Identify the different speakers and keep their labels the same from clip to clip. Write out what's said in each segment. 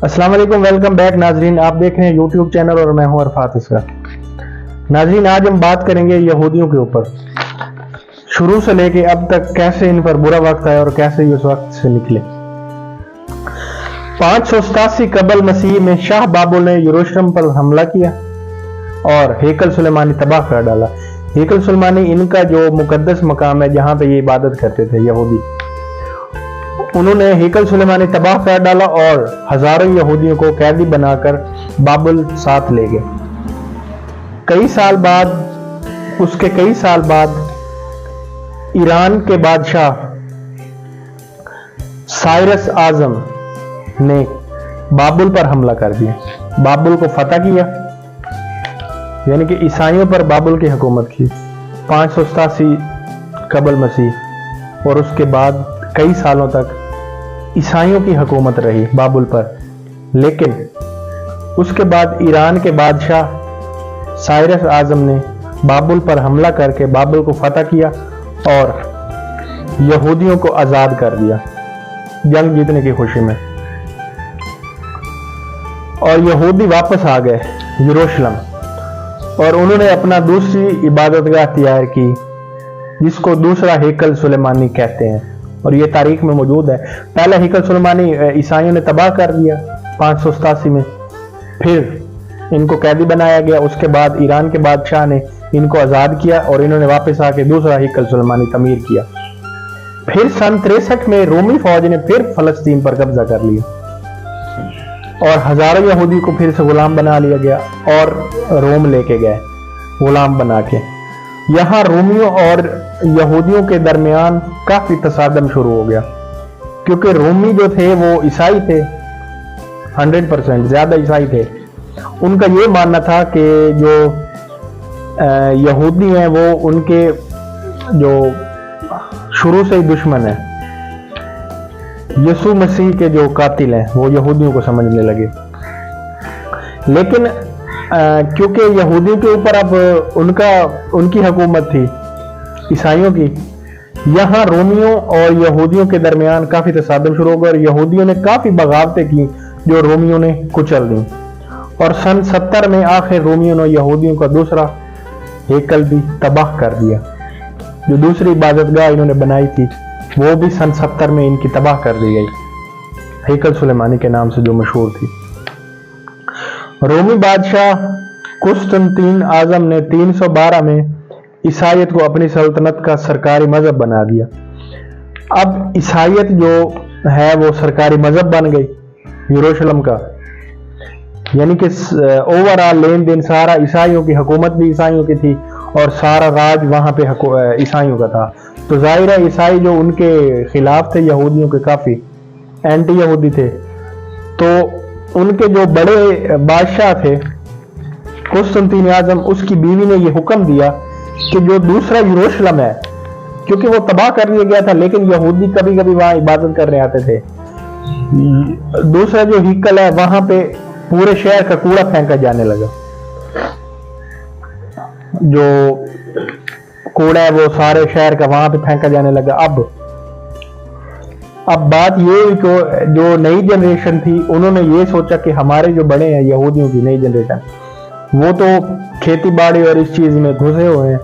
Speaker 1: अस्सलाम वालेकुम, welcome back नाजरीन। आप देख रहे हैं यूट्यूब चैनल और मैं हूं अरफात इसका। नाजरीन, आज हम बात करेंगे यहूदियों के ऊपर। शुरू से लेके अब तक कैसे इन पर बुरा वक्त आया और कैसे ये उस वक्त से निकले। 587 कबल मसीह में शाह बाबुल ने यरूशलेम पर हमला किया और हेकल सुलेमानी तबाह कर डाला। हेकल सुलेमानी इनका जो मुकद्दस मकाम है जहां पे ये इबादत करते थे यहूदी, उन्होंने हेकल सुलेमानी तबाह कर डाला और हजारों यहूदियों को कैदी बनाकर बाबुल साथ ले गए। कई साल बाद ईरान के बादशाह साइरस आजम ने बाबुल पर हमला कर दिया, बाबुल को फतह किया, यानी कि ईसाइयों पर बाबुल की हुकूमत की 587 कबल मसीह। और उसके बाद कई सालों तक ईसाइयों की हुकूमत रही बाबुल पर। लेकिन उसके बाद ईरान के बादशाह साइरस आजम ने बाबुल पर हमला करके बाबुल को फतह किया और यहूदियों को आजाद कर दिया जंग जीतने की खुशी में। और यहूदी वापस आ गए यरूशलेम और उन्होंने अपना दूसरी इबादतगाह तैयार की जिसको दूसरा हेकल सुलेमानी कहते हैं और ये तारीख में मौजूद है। पहला हेकल सुलेमानी ईसाइयों ने तबाह कर दिया 587 में, फिर इनको कैदी बनाया गया। उसके बाद ईरान के बादशाह ने इनको आजाद किया और इन्होंने वापस आके दूसरा हेकल सुलेमानी तमीर किया। फिर सन 63 में रोमी फौज ने फिर फलस्तीन पर कब्जा कर लिया और हजारों यहूदी को फिर से गुलाम बना लिया गया और रोम लेके गए गुलाम बना के। यहां रोमियों और यहूदियों के दरमियान काफी तसादम शुरू हो गया क्योंकि रोमी जो थे वो ईसाई थे, 100% ज्यादा ईसाई थे। उनका ये मानना था कि जो यहूदी हैं वो उनके जो शुरू से ही दुश्मन है, यीशु मसीह के जो कातिल हैं वो यहूदियों को समझने लगे। लेकिन क्योंकि यहूदियों के ऊपर अब उनकी हुकूमत थी ईसाइयों की, यहाँ रोमियों और यहूदियों के दरमियान काफी तसादम शुरू हो गया और यहूदियों ने काफी बगावतें की जो रोमियों ने कुचल दी। और सन 70 में आखिर रोमियों ने यहूदियों का दूसरा हेकल भी तबाह कर दिया। जो दूसरी इबादतगाह इन्होंने बनाई थी वो भी सन 70 में इनकी तबाह कर दी गई, हेकल सुलेमानी के नाम से जो मशहूर थी। रोमी बादशाह कुस्तुनतीन आजम ने 312 में ईसाइयत को अपनी सल्तनत का सरकारी मजहब बना दिया। अब ईसाइयत जो है वो सरकारी मजहब बन गई यरूशलेम का, यानी कि ओवरऑल लेन देन सारा ईसाइयों की, हुकूमत भी ईसाइयों की थी और सारा राज वहां पे ईसाइयों का था। तो जाहिर है ईसाई जो उनके खिलाफ थे यहूदियों के, काफी एंटी यहूदी थे, तो उनके जो बड़े बादशाह थे कुस्तुनतीन आजम, उसकी बीवी ने यह हुक्म दिया कि जो दूसरा यरूशलेम है, क्योंकि वो तबाह कर दिया गया था लेकिन यहूदी कभी कभी वहां इबादत करने आते थे, दूसरा जो हेकल है वहां पे पूरे शहर का कूड़ा फेंका जाने लगा। जो कूड़ा है वो सारे शहर का वहां पे फेंका जाने लगा। अब बात ये जो नई जनरेशन थी उन्होंने ये सोचा कि हमारे जो बड़े हैं यहूदियों की नई जनरेशन, वो तो खेती बाड़ी और इस चीज में घुसे हुए हैं,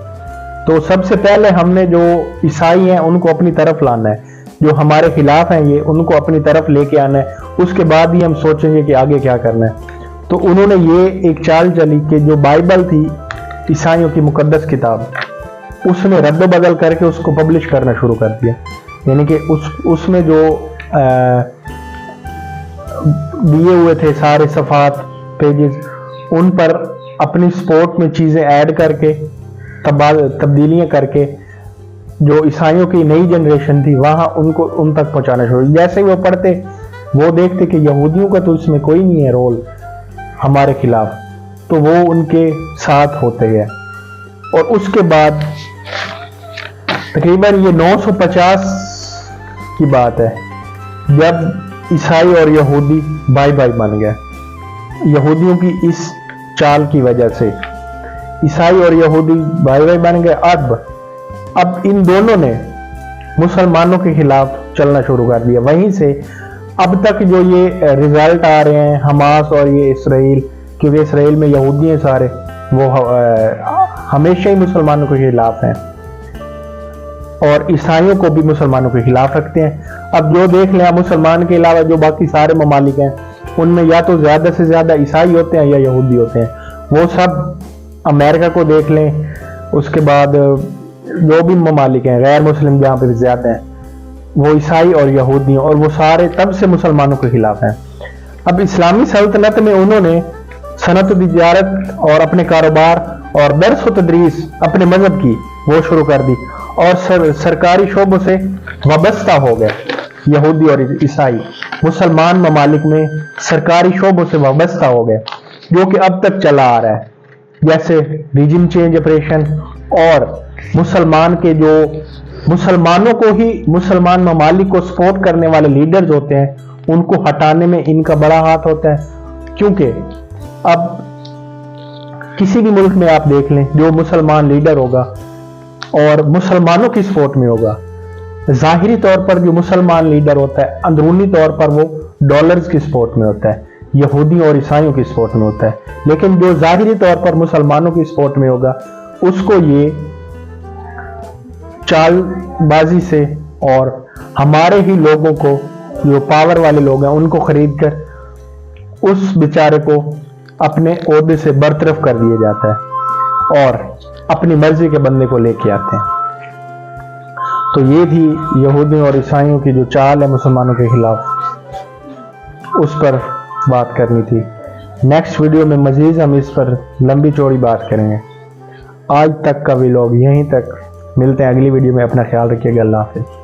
Speaker 1: तो सबसे पहले हमने जो ईसाई हैं उनको अपनी तरफ लाना है, जो हमारे खिलाफ हैं ये उनको अपनी तरफ लेके आना है, उसके बाद ही हम सोचेंगे कि आगे क्या करना है। तो उन्होंने ये एक चाल चली कि जो बाइबल थी ईसाइयों की मुकद्दस किताब, उसने रद्द बदल करके उसको पब्लिश करना शुरू कर दिया। यानी कि उसमें जो दिए हुए थे सारे सफात पेजेस, उन पर अपनी स्पोर्ट में चीजें ऐड करके तब्दीलियां करके जो ईसाइयों की नई जनरेशन थी वहां उनको उन तक पहुंचाना शुरू। जैसे वो पढ़ते वो देखते कि यहूदियों का तो इसमें कोई नहीं है रोल हमारे खिलाफ, तो वो उनके साथ होते गए। और उसके बाद तकरीबन ये 950 की बात है जब ईसाई और यहूदी भाई भाई बन गए। यहूदियों की इस चाल की वजह से ईसाई और यहूदी भाई भाई बन गए। अब इन दोनों ने मुसलमानों के खिलाफ चलना शुरू कर दिया। वहीं से اب تک جو یہ رزلٹ آ رہے ہیں حماس اور یہ اسرائیل، کیونکہ اسرائیل میں یہودی ہیں سارے، وہ ہمیشہ ہی مسلمانوں کے خلاف ہیں اور عیسائیوں کو بھی مسلمانوں کے خلاف رکھتے ہیں۔ اب جو دیکھ لیں، مسلمان کے علاوہ جو باقی سارے ممالک ہیں ان میں یا تو زیادہ سے زیادہ عیسائی ہوتے ہیں یا یہودی ہوتے ہیں۔ وہ سب امریکہ کو دیکھ لیں، اس کے بعد جو بھی ممالک ہیں غیر مسلم جہاں پہ زیادہ ہیں وہ عیسائی اور یہودی ہیں، اور وہ سارے تب سے مسلمانوں کے خلاف ہیں۔ اب اسلامی سلطنت میں انہوں نے صنعت و تجارت اور اپنے کاروبار اور درس و تدریس اپنے مذہب کی وہ شروع کر دی، اور سرکاری شعبوں سے وابستہ ہو گئے۔ یہودی اور عیسائی مسلمان ممالک میں سرکاری شعبوں سے وابستہ ہو گئے، جو کہ اب تک چلا آ رہا ہے، جیسے ریجن چینج آپریشن، اور مسلمان کے جو مسلمانوں کو ہی مسلمان ممالک کو سپورٹ کرنے والے لیڈرز ہوتے ہیں ان کو ہٹانے میں ان کا بڑا ہاتھ ہوتا ہے۔ کیونکہ اب کسی بھی ملک میں آپ دیکھ لیں، جو مسلمان لیڈر ہوگا اور مسلمانوں کی سپورٹ میں ہوگا، ظاہری طور پر جو مسلمان لیڈر ہوتا ہے اندرونی طور پر وہ ڈالرز کی سپورٹ میں ہوتا ہے، یہودیوں اور عیسائیوں کی سپورٹ میں ہوتا ہے، لیکن جو ظاہری طور پر مسلمانوں کی سپورٹ میں ہوگا اس کو یہ چال بازی سے اور ہمارے ہی لوگوں کو، جو پاور والے لوگ ہیں، ان کو خرید کر اس بیچارے کو اپنے عہدے سے برطرف کر دیا جاتا ہے اور اپنی مرضی کے بندے کو لے کے آتے ہیں۔ تو یہ تھی یہودیوں اور عیسائیوں کی جو چال ہے مسلمانوں کے خلاف، اس پر بات کرنی تھی۔ نیکسٹ ویڈیو میں مزید ہم اس پر لمبی چوڑی بات کریں گے۔ آج تک کا ویلاگ یہیں تک، ملتے ہیں اگلی ویڈیو میں، اپنا خیال رکھیے گا، اللہ حافظ۔